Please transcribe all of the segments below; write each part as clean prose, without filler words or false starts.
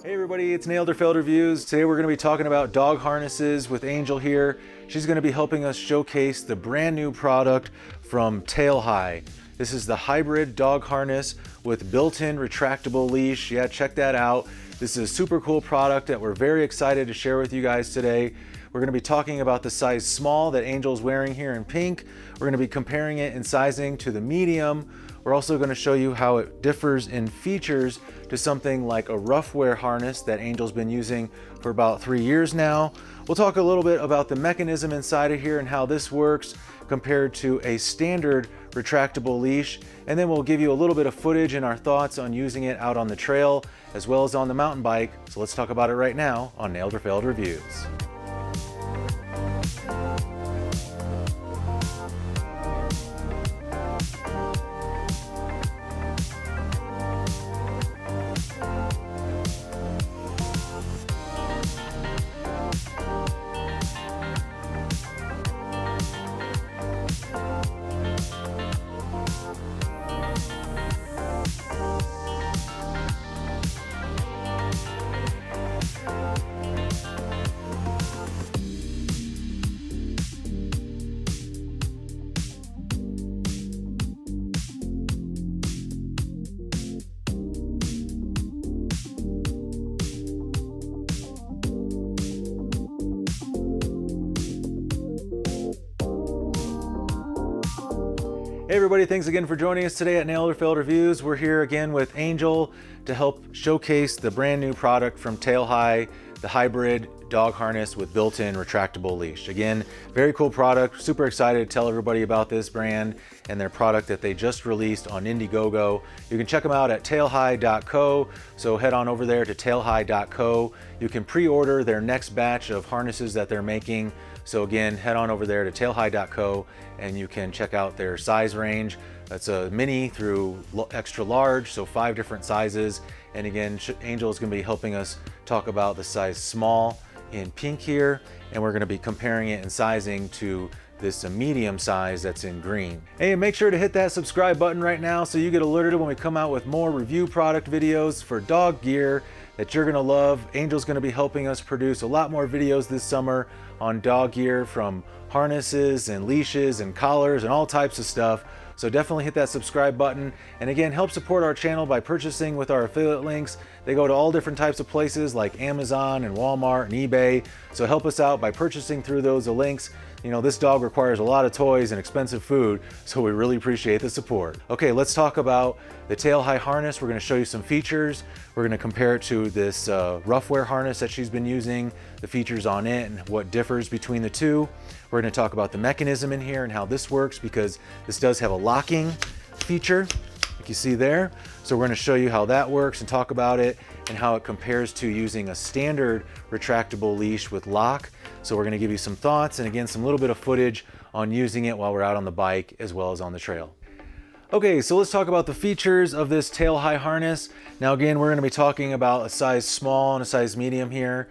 Hey everybody, it's Nailed or Failed Reviews. Today we're going to be talking about dog harnesses with Angel here. She's going to be helping us showcase the brand new product from Tailhigh. This is the hybrid dog harness with built-in retractable leash. Yeah, check that out. This is a super cool product that we're very excited to share with you guys today. We're going to be talking about the size small that Angel's wearing here in pink. We're going to be comparing it in sizing to the medium. We're also going to show you how it differs in features to something like a Ruffwear harness that Angel's been using for about 3 years now. We'll talk a little bit about the mechanism inside of here and how this works compared to a standard retractable leash. And then we'll give you a little bit of footage and our thoughts on using it out on the trail as well as on the mountain bike. So let's talk about it right now on Nailed or Failed Reviews. Hey everybody, thanks again for joining us today at Nailed or Failed Reviews. We're here again with Angel to help showcase the brand new product from Tailhigh, the hybrid dog harness with built-in retractable leash. Again, very cool product. Super excited to tell everybody about this brand and their product that they just released on Indiegogo. You can check them out at tailhigh.co. So head on over there to tailhigh.co. You can pre-order their next batch of harnesses that they're making. So again, head on over there to tailhigh.co and you can check out their size range. That's a mini through extra large, so 5 different sizes. And again, Angel is going to be helping us talk about the size small in pink here, and we're going to be comparing it in sizing to this medium size that's in green. Hey, and make sure to hit that subscribe button right now so you get alerted when we come out with more review product videos for dog gear that you're going to love. Angel's going to be helping us produce a lot more videos this summer on dog gear, from harnesses and leashes and collars and all types of stuff. So definitely hit that subscribe button. And again, help support our channel by purchasing with our affiliate links. They go to all different types of places like Amazon and Walmart and eBay. So help us out by purchasing through those links. You know, this dog requires a lot of toys and expensive food, so we really appreciate the support. Okay, let's talk about the Tailhigh harness. We're going to show you some features. We're going to compare it to this Ruffwear harness that she's been using, the features on it and what differs between the two. We're going to talk about the mechanism in here and how this works, because this does have a locking feature, like you see there. So we're going to show you how that works and talk about it and how it compares to using a standard retractable leash with lock. So we're going to give you some thoughts and again some little bit of footage on using it while we're out on the bike as well as on the trail. Okay, so let's talk about the features of this Tailhigh harness. Now again, we're going to be talking about a size small and a size medium here.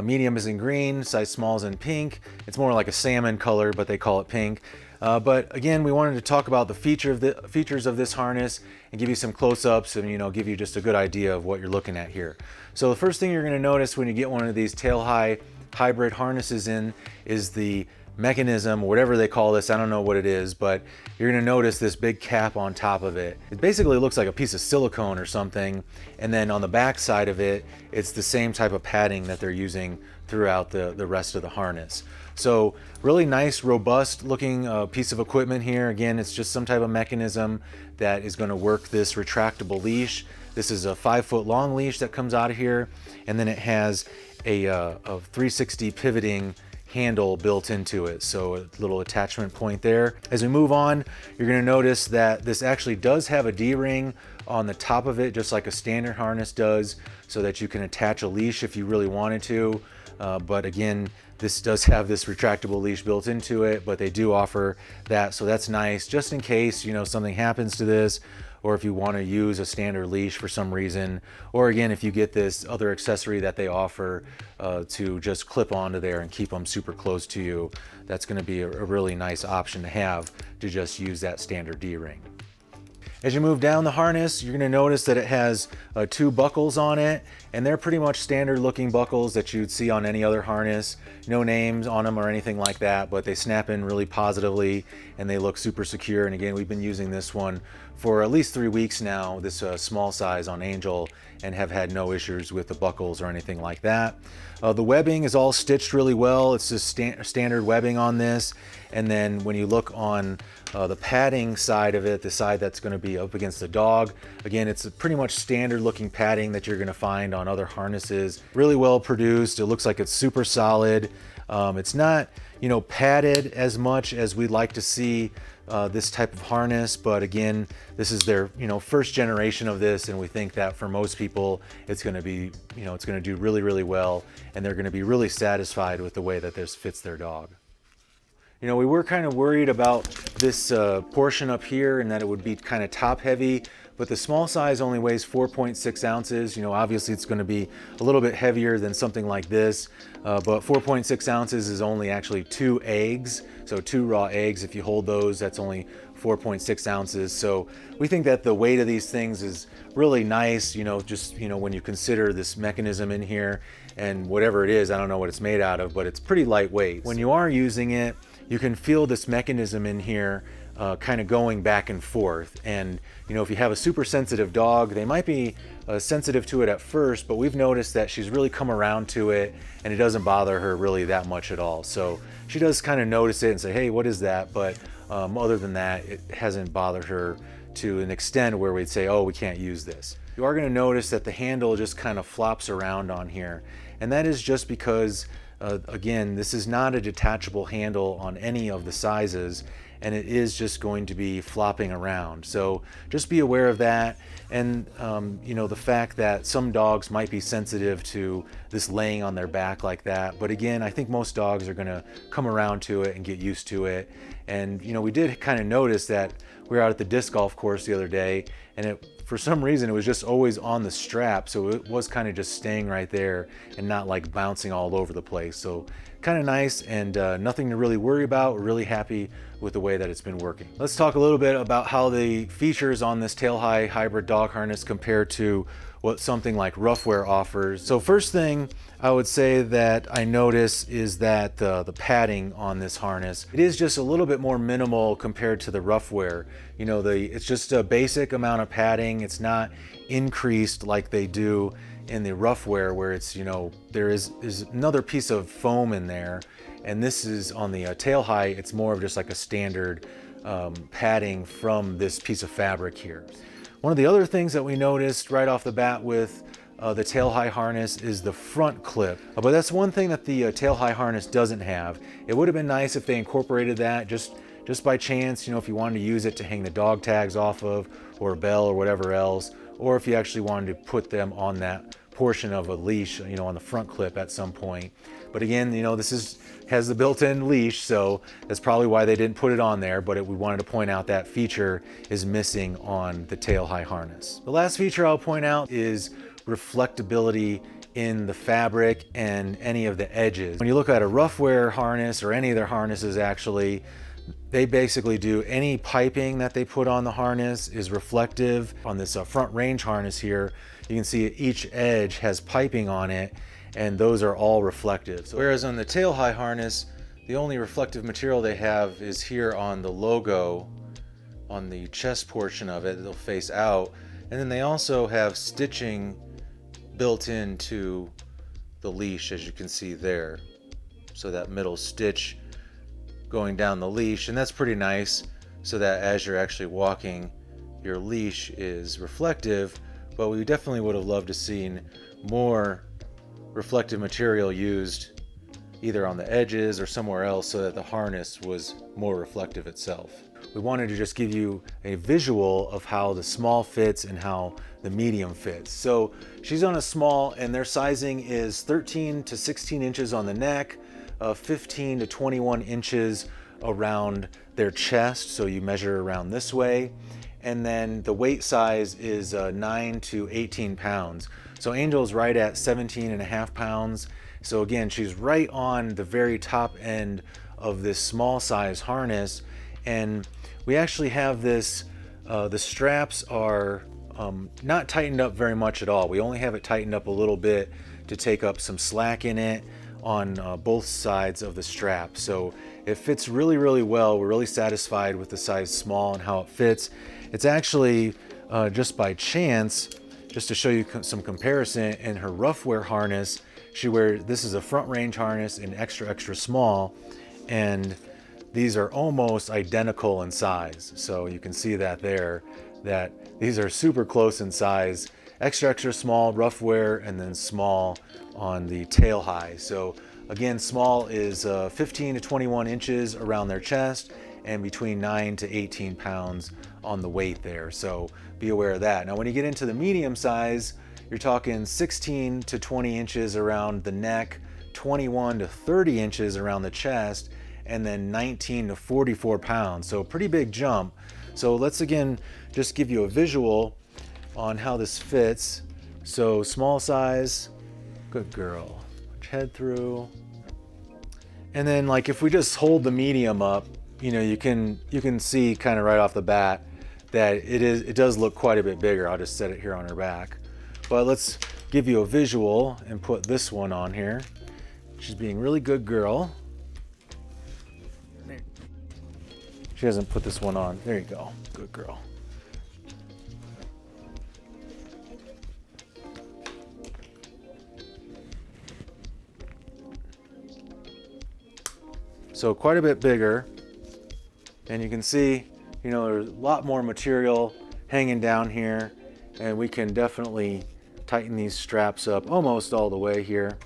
Medium is in green, size small is in pink. It's more like a salmon color, but they call it pink. But again, we wanted to talk about the features of this harness and give you some close-ups and give you just a good idea of what you're looking at here. So the first thing you're going to notice when you get one of these Tailhigh hybrid harnesses in is the mechanism, whatever they call this. I don't know what it is, but you're going to notice this big cap on top of it. It basically looks like a piece of silicone or something, and then on the back side of it, it's the same type of padding that they're using throughout the rest of the harness. So really nice, robust looking piece of equipment here. Again, it's just some type of mechanism that is going to work this retractable leash. This is a 5-foot long leash that comes out of here, and then it has a 360 pivoting handle built into it, so a little attachment point there. As we move on, you're going to notice that this actually does have a D-ring on the top of it, just like a standard harness does, so that you can attach a leash if you really wanted to. But again, this does have this retractable leash built into it, but they do offer that, so that's nice just in case something happens to this, or if you want to use a standard leash for some reason, or again, if you get this other accessory that they offer to just clip onto there and keep them super close to you, that's going to be a really nice option to have, to just use that standard D-ring. As you move down the harness, you're going to notice that it has 2 buckles on it, and they're pretty much standard looking buckles that you'd see on any other harness. No names on them or anything like that, but they snap in really positively and they look super secure. And again, we've been using this one for at least 3 weeks now, this small size on Angel, and have had no issues with the buckles or anything like that. The webbing is all stitched really well. It's just standard webbing on this. And then when you look on the padding side of it, the side that's going to be up against the dog, again, it's a pretty much standard looking padding that you're going to find on other harnesses. Really well produced. It looks like it's super solid. It's not, you know, padded as much as we'd like to see this type of harness, but again, this is their, you know, first generation of this, and we think that for most people it's going to be, you know, it's going to do really, really well, and they're going to be really satisfied with the way that this fits their dog. You know, we were kind of worried about this portion up here and that it would be kind of top heavy, but the small size only weighs 4.6 ounces. You know, obviously it's going to be a little bit heavier than something like this, but 4.6 ounces is only actually 2 eggs. So 2 raw eggs, if you hold those, that's only 4.6 ounces. So we think that the weight of these things is really nice, you know, just, you know, when you consider this mechanism in here and whatever it is, I don't know what it's made out of, but it's pretty lightweight. When you are using it, you can feel this mechanism in here kind of going back and forth. And, you know, if you have a super sensitive dog, they might be sensitive to it at first, but we've noticed that she's really come around to it and it doesn't bother her really that much at all. So she does kind of notice it and say, hey, what is that? But other than that, it hasn't bothered her to an extent where we'd say, oh, we can't use this. You are going to notice that the handle just kind of flops around on here. And that is just because, again, this is not a detachable handle on any of the sizes, and it is just going to be flopping around. So just be aware of that. And you know, the fact that some dogs might be sensitive to this laying on their back like that. But again, I think most dogs are gonna come around to it and get used to it. And you know, we did kind of notice that we were out at the disc golf course the other day, and for some reason it was just always on the strap, so it was kind of just staying right there and not like bouncing all over the place. So kind of nice, and nothing to really worry about. We're really happy with the way that it's been working. Let's talk a little bit about how the features on this Tailhigh Hybrid Dog Harness compare to what something like Ruffwear offers. So first thing I would say that I notice is that the padding on this harness, it is just a little bit more minimal compared to the Ruffwear. You know, it's just a basic amount of padding. It's not increased like they do in the Ruffwear, where it's, you know, there's another piece of foam in there, and this is on the Tailhigh, it's more of just like a standard padding from this piece of fabric here. One of the other things that we noticed right off the bat with the Tailhigh harness is the front clip, but that's one thing that the Tailhigh harness doesn't have. It would have been nice if they incorporated that just by chance, you know, if you wanted to use it to hang the dog tags off of, or a bell or whatever else, or if you actually wanted to put them on that portion of a leash, you know, on the front clip at some point. But again, you know, this has the built-in leash, so that's probably why they didn't put it on there, but we wanted to point out that feature is missing on the Tailhigh harness. The last feature I'll point out is reflectability in the fabric and any of the edges. When you look at a Ruffwear harness, or any of their harnesses actually, they basically do any piping that they put on the harness is reflective. On this front range harness here, you can see each edge has piping on it, and those are all reflective. So, whereas on the Tailhigh harness, the only reflective material they have is here on the logo, on the chest portion of it, it'll face out. And then they also have stitching built into the leash, as you can see there. So that middle stitch going down the leash, and that's pretty nice, so that as you're actually walking, your leash is reflective. But we definitely would have loved to seen more reflective material used either on the edges or somewhere else, so that the harness was more reflective itself. We wanted to just give you a visual of how the small fits and how the medium fits. So she's on a small, and their sizing is 13 to 16 inches on the neck, 15 to 21 inches around their chest, so you measure around this way. And then the weight size is 9 to 18 pounds. So Angel's right at 17.5 pounds. So again, she's right on the very top end of this small size harness. And we actually have this, the straps are not tightened up very much at all. We only have it tightened up a little bit to take up some slack in it on both sides of the strap. So it fits really, really well. We're really satisfied with the size small and how it fits. It's actually just by chance, just to show you some comparison, in her Ruffwear harness, this is a front range harness in extra, extra small, and these are almost identical in size. So you can see that there, that these are super close in size. Extra, extra small Ruffwear, and then small on the Tailhigh. So again, small is 15 to 21 inches around their chest and between 9 to 18 pounds on the weight there. So be aware of that. Now, when you get into the medium size, you're talking 16 to 20 inches around the neck, 21 to 30 inches around the chest, and then 19 to 44 pounds. So pretty big jump. So let's again just give you a visual on how this fits. So small size, good girl, put your head through. And then like if we just hold the medium up, you know, you can see kind of right off the bat that it does look quite a bit bigger. I'll just set it here on her back. But let's give you a visual and put this one on here. She's being a really good girl. She hasn't put this one on. There you go, good girl. So quite a bit bigger, and you can see, you know, there's a lot more material hanging down here, and we can definitely tighten these straps up almost all the way here,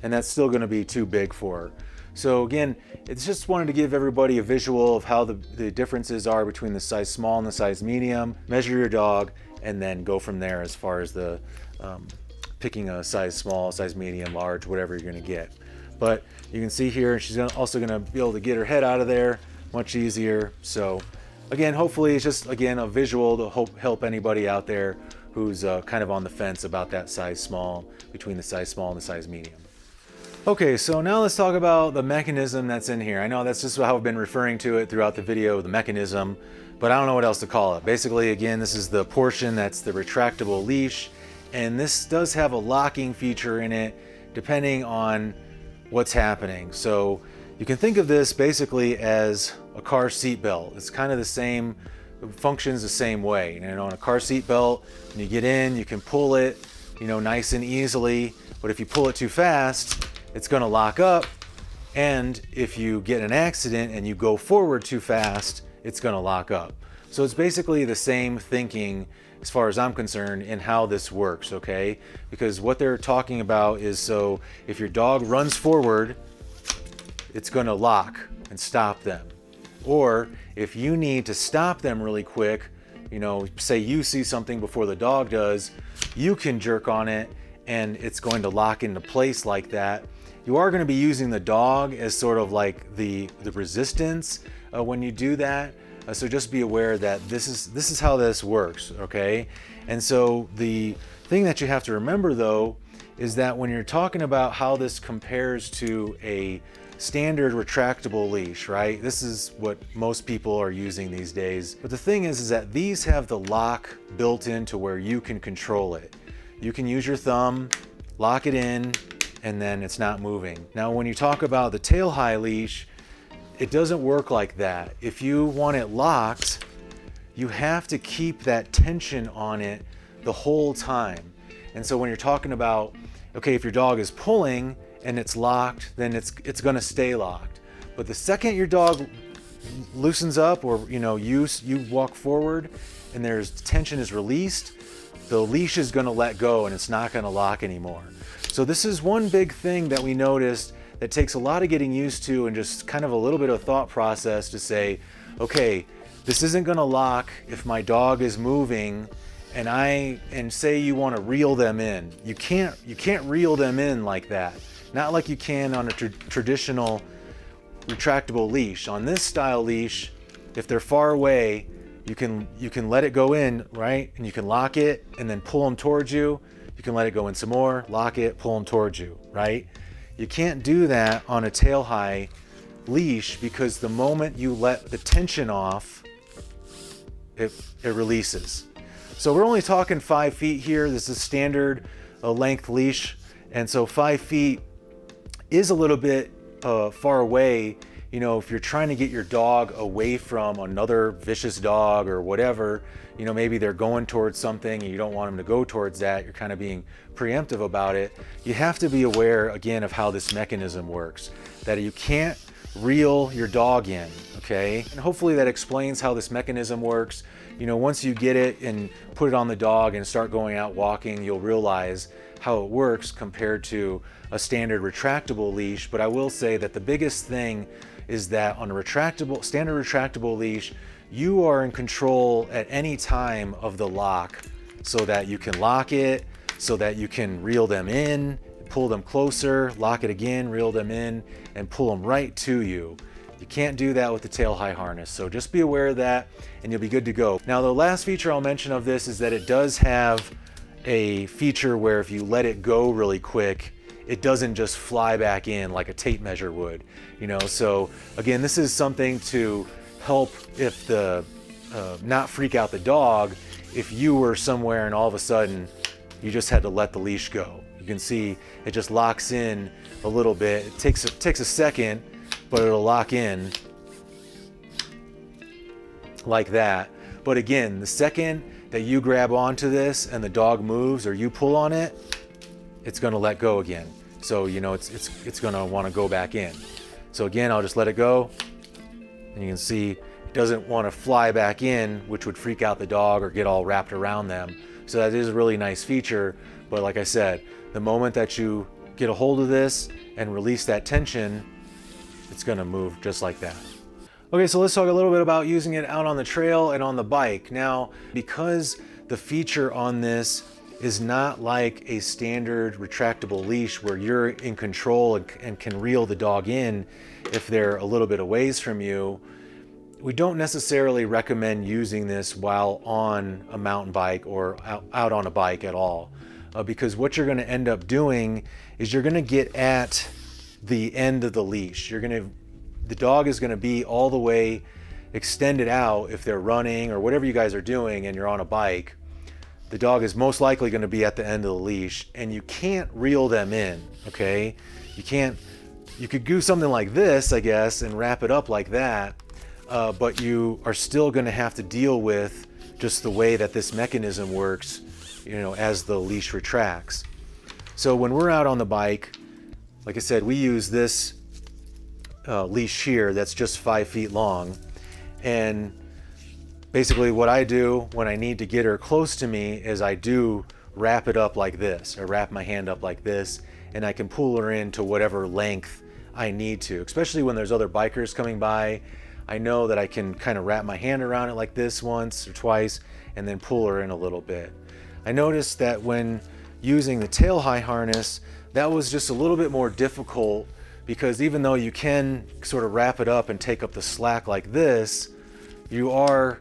and that's still going to be too big for her. So again, it's just wanted to give everybody a visual of how the differences are between the size small and the size medium. Measure your dog and then go from there as far as the picking a size small, size medium, large, whatever you're going to get. But you can see here, she's also going to be able to get her head out of there much easier. So again, hopefully it's just, again, a visual to help anybody out there who's kind of on the fence about that size small, between the size small and the size medium. Okay, so now let's talk about the mechanism that's in here. I know that's just how I've been referring to it throughout the video, the mechanism, but I don't know what else to call it. Basically, again, this is the portion that's the retractable leash, and this does have a locking feature in it depending on what's happening. So you can think of this basically as a car seat belt. It's kind of the same, functions the same way. You know, on a car seat belt, when you get in, you can pull it, you know, nice and easily, but if you pull it too fast, it's going to lock up, and if you get in an accident and you go forward too fast, it's going to lock up. So it's basically the same thinking as far as I'm concerned in how this works, okay? Because what they're talking about is, so if your dog runs forward, it's going to lock and stop them. Or if you need to stop them really quick, you know, say you see something before the dog does, you can jerk on it and it's going to lock into place like that. You are going to be using the dog as sort of like the resistance when you do that. So just be aware that this is how this works, okay? And so the thing that you have to remember though is that when you're talking about how this compares to a standard retractable leash, right? This is what most people are using these days. But the thing is that these have the lock built into where you can control it. You can use your thumb, lock it in, and then it's not moving. Now, when you talk about the Tailhigh leash, it doesn't work like that. If you want it locked, you have to keep that tension on it the whole time. And so when you're talking about, okay, if your dog is pulling and it's locked, then it's gonna stay locked. But the second your dog loosens up, or you know, you walk forward and there's tension is released, the leash is gonna let go and it's not gonna lock anymore. So this is one big thing that we noticed that takes a lot of getting used to, and just kind of a little bit of thought process to say, okay, this isn't gonna lock if my dog is moving and say you want to reel them in. You can't reel them in like that. Not like you can on a traditional retractable leash. On this style leash, if they're far away, you can let it go in, right? And you can lock it and then pull them towards you. You can let it go in some more, lock it, pull them towards you, right? You can't do that on a Tailhigh leash, because the moment you let the tension off, it releases. So we're only talking 5 feet here. This is standard length leash. And so 5 feet is a little bit far away. You know, if you're trying to get your dog away from another vicious dog or whatever, you know, maybe they're going towards something and you don't want them to go towards that, you're kind of being preemptive about it. You have to be aware, again, of how this mechanism works, that you can't reel your dog in, okay? And hopefully that explains how this mechanism works. You know, once you get it and put it on the dog and start going out walking, you'll realize how it works compared to a standard retractable leash. But I will say that the biggest thing is that on a standard retractable leash, you are in control at any time of the lock, so that you can lock it, so that you can reel them in, pull them closer, lock it again, reel them in, and pull them right to you. You can't do that with the Tailhigh harness, so just be aware of that and you'll be good to go. Now, the last feature I'll mention of this is that it does have a feature where if you let it go really quick, it doesn't just fly back in like a tape measure would, you know. So again, this is something to help if not freak out the dog if you were somewhere and all of a sudden you just had to let the leash go. You can see it just locks in a little bit. It takes a second, but it'll lock in like that. But again, the second that you grab onto this and the dog moves or you pull on it, it's gonna let go again. So, you know, it's gonna wanna go back in. So again, I'll just let it go. And you can see it doesn't wanna fly back in, which would freak out the dog or get all wrapped around them. So that is a really nice feature. But like I said, the moment that you get a hold of this and release that tension, it's gonna move just like that. Okay, so let's talk a little bit about using it out on the trail and on the bike. Now, because the feature on this is not like a standard retractable leash where you're in control and can reel the dog in if they're a little bit a ways from you, we don't necessarily recommend using this while on a mountain bike or out on a bike at all. Because what you're gonna end up doing is you're gonna get at the end of the leash. The dog is gonna be all the way extended out if they're running or whatever you guys are doing and you're on a bike. The dog is most likely gonna be at the end of the leash and you can't reel them in, okay? You could do something like this, I guess, and wrap it up like that, but you are still gonna have to deal with just the way that this mechanism works, you know, as the leash retracts. So when we're out on the bike, like I said, we use this leash here that's just 5 feet long. And basically what I do when I need to get her close to me is I do wrap it up like this, or wrap my hand up like this, and I can pull her in to whatever length I need to, especially when there's other bikers coming by. I know that I can kind of wrap my hand around it like this once or twice and then pull her in a little bit. I noticed that when using the Tailhigh harness, that was just a little bit more difficult because even though you can sort of wrap it up and take up the slack like this, you are,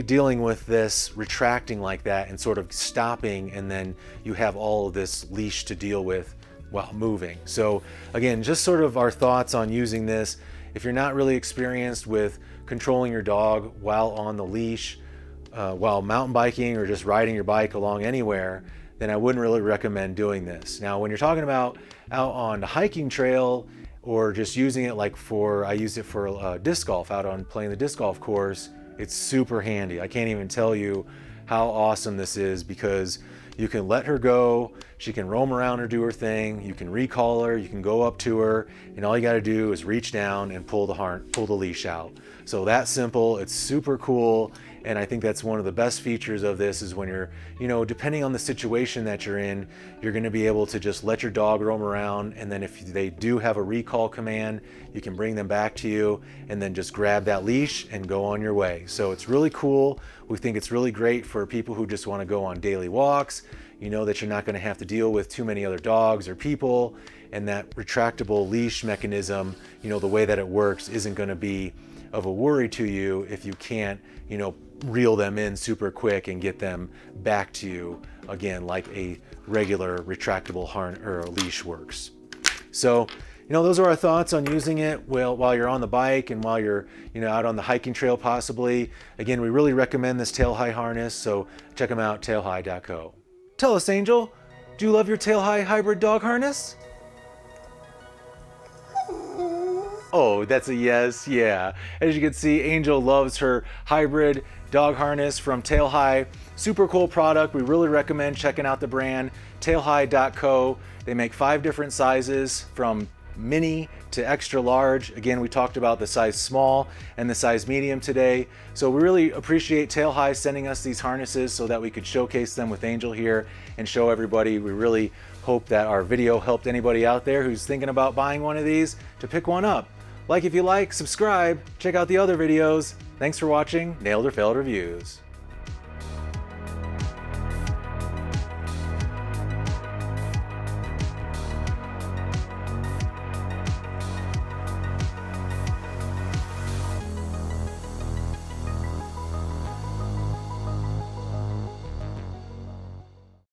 dealing with this retracting like that and sort of stopping, and then you have all of this leash to deal with while moving. So again, just sort of our thoughts on using this. If you're not really experienced with controlling your dog while on the leash, while mountain biking or just riding your bike along anywhere, then I wouldn't really recommend doing this. Now, when you're talking about out on the hiking trail or just using it like I use it for disc golf, out on playing the disc golf course, it's super handy. I can't even tell you how awesome this is because you can let her go, she can roam around or do her thing, you can recall her, you can go up to her, and all you gotta do is reach down and pull the leash out. So that's simple, it's super cool, and I think that's one of the best features of this is when you're, depending on the situation that you're in, you're gonna be able to just let your dog roam around, and then if they do have a recall command, you can bring them back to you and then just grab that leash and go on your way. So it's really cool. We think it's really great for people who just wanna go on daily walks. You know that you're not gonna have to deal with too many other dogs or people, and that retractable leash mechanism, the way that it works isn't gonna be of a worry to you if you can't, reel them in super quick and get them back to you again like a regular retractable leash works. So You know, those are our thoughts on using it while you're on the bike and while you're, out on the hiking trail possibly. Again, we really recommend this Tailhigh harness, so check them out, tailhigh.co. Tell us, Angel, do you love your Tailhigh Hybrid Dog Harness? Oh, that's a yes, yeah. As you can see, Angel loves her hybrid dog harness from Tailhigh. Super cool product. We really recommend checking out the brand, tailhigh.co. They make 5 different sizes from mini to extra large. Again, we talked about the size small and the size medium today. So we really appreciate Tailhigh sending us these harnesses so that we could showcase them with Angel here and show everybody. We really hope that our video helped anybody out there who's thinking about buying one of these to pick one up. Like if you like, subscribe, check out the other videos. Thanks for watching Nailed or Failed Reviews.